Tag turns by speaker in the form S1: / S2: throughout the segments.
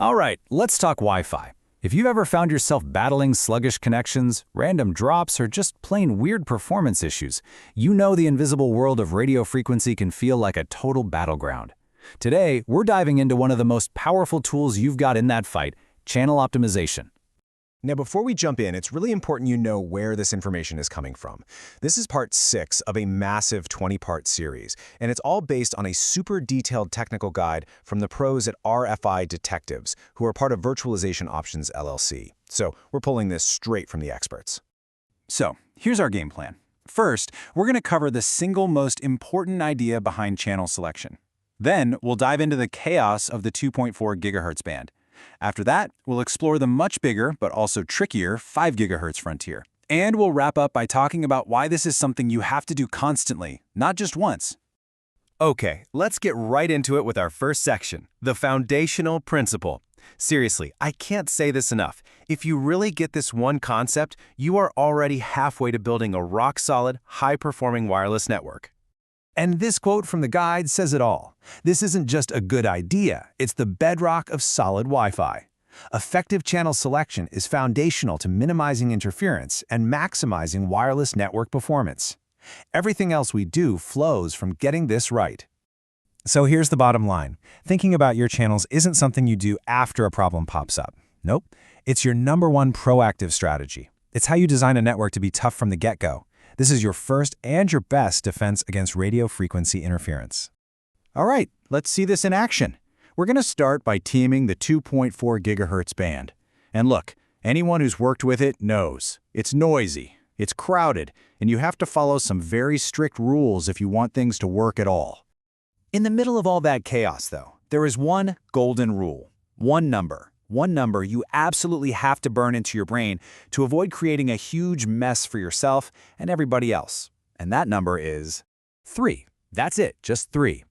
S1: All right, let's talk Wi-Fi. If you've ever found yourself battling sluggish connections, random drops, or just plain weird performance issues, you know the invisible world of radio frequency can feel like a total battleground. Today, we're diving into one of the most powerful tools you've got in that fight, channel optimization.
S2: Now, before we jump in, it's really important you know where this information is coming from. This is part 6 of a massive 20-part series, and it's all based on a super detailed technical guide from the pros at RFI Detectives, who are part of Virtualization Options LLC. So we're pulling this straight from the experts.
S1: So, here's our game plan. First, we're going to cover the single most important idea behind channel selection. Then, we'll dive into the chaos of the 2.4 GHz band. After that, we'll explore the much bigger, but also trickier, 5 GHz frontier. And we'll wrap up by talking about why this is something you have to do constantly, not just once.
S3: Okay, let's get right into it with our first section, the foundational principle. Seriously, I can't say this enough. If you really get this one concept, you are already halfway to building a rock-solid, high-performing wireless network.
S1: And this quote from the guide says it all. This isn't just a good idea, it's the bedrock of solid Wi-Fi. Effective channel selection is foundational to minimizing interference and maximizing wireless network performance. Everything else we do flows from getting this right.
S4: So here's the bottom line. Thinking about your channels isn't something you do after a problem pops up. Nope, it's your #1 proactive strategy. It's how you design a network to be tough from the get-go. This is your first and your best defense against radio frequency interference.
S1: All right, let's see this in action. We're going to start by teaming the 2.4 GHz band. And look, anyone who's worked with it knows. It's noisy, it's crowded, and you have to follow some very strict rules if you want things to work at all. In the middle of all that chaos, though, there is one golden rule. One number you absolutely have to burn into your brain to avoid creating a huge mess for yourself and everybody else. And that number is 3. That's it, just 3.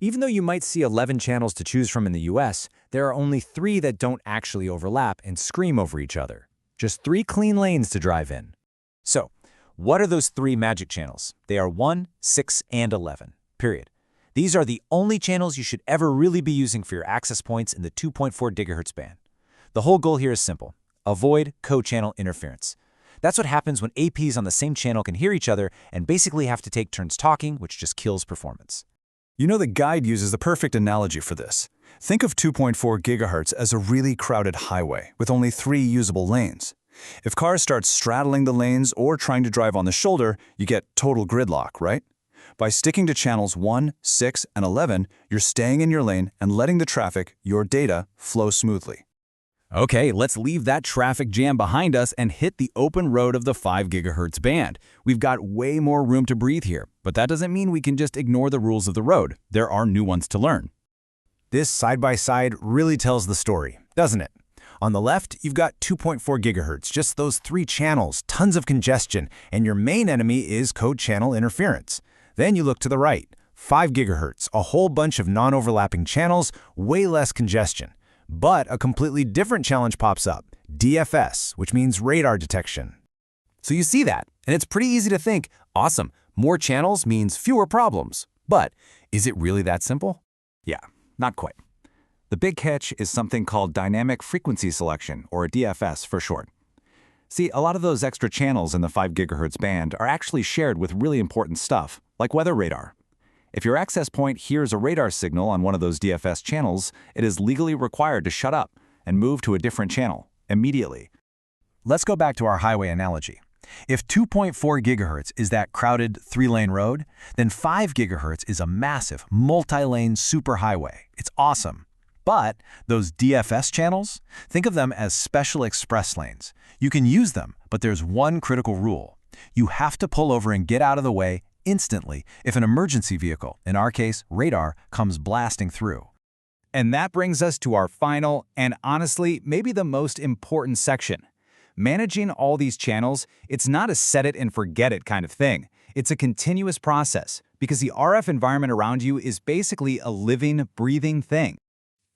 S1: Even though you might see 11 channels to choose from in the US, there are only 3 that don't actually overlap and scream over each other. Just 3 clean lanes to drive in. So, what are those 3 magic channels? They are 1, 6, and 11, period. These are the only channels you should ever really be using for your access points in the 2.4 GHz band. The whole goal here is simple. Avoid co-channel interference. That's what happens when APs on the same channel can hear each other and basically have to take turns talking, which just kills performance.
S5: You know, the guide uses the perfect analogy for this. Think of 2.4 GHz as a really crowded highway with only 3 usable lanes. If cars start straddling the lanes or trying to drive on the shoulder, you get total gridlock, right? By sticking to channels 1, 6, and 11, you're staying in your lane and letting the traffic, your data, flow smoothly.
S1: Okay, let's leave that traffic jam behind us and hit the open road of the 5 GHz band. We've got way more room to breathe here, but that doesn't mean we can just ignore the rules of the road. There are new ones to learn.
S4: This side-by-side really tells the story, doesn't it? On the left, you've got 2.4 GHz, just those 3 channels, tons of congestion, and your main enemy is co-channel interference. Then you look to the right, 5 GHz, a whole bunch of non-overlapping channels, way less congestion. But a completely different challenge pops up, DFS, which means radar detection.
S1: So you see that, and it's pretty easy to think, awesome, more channels means fewer problems. But is it really that simple? Yeah, not quite. The big catch is something called dynamic frequency selection, or DFS for short. See, a lot of those extra channels in the 5 GHz band are actually shared with really important stuff, like weather radar. If your access point hears a radar signal on one of those DFS channels, it is legally required to shut up and move to a different channel immediately.
S4: Let's go back to our highway analogy. If 2.4 GHz is that crowded 3-lane road, then 5 GHz is a massive, multi-lane superhighway. It's awesome. But those DFS channels, think of them as special express lanes. You can use them, but there's one critical rule. You have to pull over and get out of the way instantly if an emergency vehicle, in our case radar, comes blasting through.
S1: And that brings us to our final and honestly maybe the most important section. Managing all these channels, it's not a set it and forget it kind of thing. It's a continuous process because the RF environment around you is basically a living, breathing thing.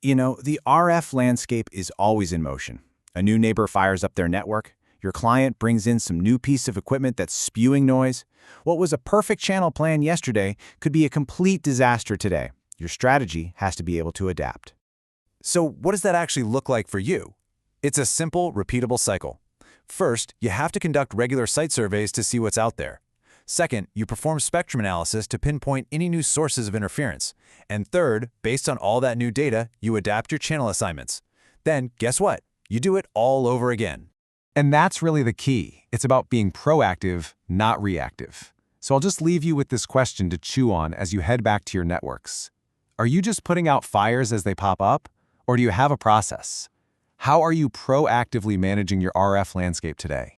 S4: You know, the RF landscape is always in motion. A new neighbor fires up their network. Your client brings in some new piece of equipment that's spewing noise. What was a perfect channel plan yesterday could be a complete disaster today. Your strategy has to be able to adapt.
S1: So what does that actually look like for you? It's a simple, repeatable cycle. First, you have to conduct regular site surveys to see what's out there. Second, you perform spectrum analysis to pinpoint any new sources of interference. And third, based on all that new data, you adapt your channel assignments. Then, guess what? You do it all over again.
S2: And that's really the key. It's about being proactive, not reactive. So I'll just leave you with this question to chew on as you head back to your networks. Are you just putting out fires as they pop up? Or do you have a process? How are you proactively managing your RF landscape today?